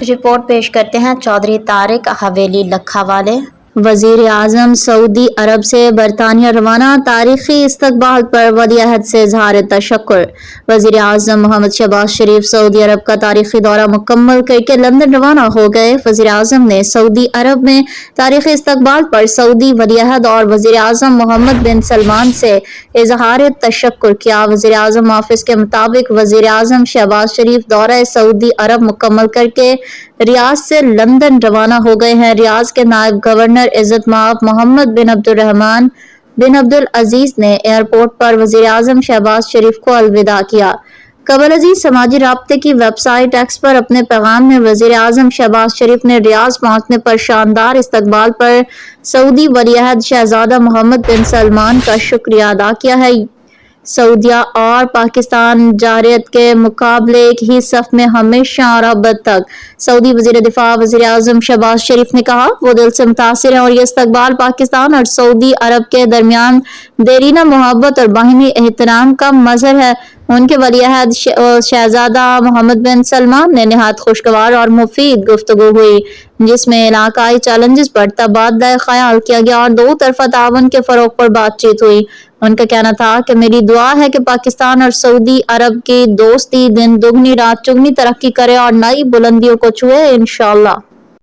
Report پیش کرتے ہیں چودھری طارق حویلی لکھا والے۔ وزیر اعظم سعودی عرب سے برطانیہ روانہ، تاریخی استقبال پر ولی عہد سے اظہار تشکر۔ وزیر اعظم محمد شہباز شریف سعودی عرب کا تاریخی دورہ مکمل کر کے لندن روانہ ہو گئے۔ وزیر اعظم نے سعودی عرب میں تاریخی استقبال پر سعودی ولی عہد اور وزیر اعظم محمد بن سلمان سے اظہار تشکر کیا۔ وزیر اعظم آفس کے مطابق وزیر اعظم شہباز شریف دورہ سعودی عرب مکمل کر کے ریاض سے لندن روانہ ہو گئے ہیں۔ ریاض کے نائب گورنر عزت مآب محمد بن عبدالرحمن بن عبدالعزیز نے ایئرپورٹ پر وزیر اعظم شہباز شریف کو الوداع کیا۔ قبل ازیں سماجی رابطے کی ویب سائٹ ایکس پر اپنے پیغام میں وزیر اعظم شہباز شریف نے ریاض پہنچنے پر شاندار استقبال پر سعودی ولی عہد شہزادہ محمد بن سلمان کا شکریہ ادا کیا ہے۔ سعودیہ اور پاکستان جارحیت کے مقابلے ایک ہی صف میں ہمیشہ اور اب تک۔ سعودی وزیر دفاع وزیر اعظم شہباز شریف نے کہا، وہ دل سے متاثر ہیں اور یہ استقبال پاکستان اور سعودی عرب کے درمیان دیرینہ محبت اور باہمی احترام کا مظہر ہے۔ ان کے ولی عہد شہزادہ محمد بن سلمان نے نہایت خوشگوار اور مفید گفتگو ہوئی، جس میں علاقائی چیلنجز پر تبادلہ خیال کیا گیا اور دو طرفہ تعاون کے فروغ پر بات چیت ہوئی۔ ان کا کہنا تھا کہ میری دعا ہے کہ پاکستان اور سعودی عرب کی دوستی دن دگنی رات چگنی ترقی کرے اور نئی بلندیوں کو چھوئے، انشاءاللہ۔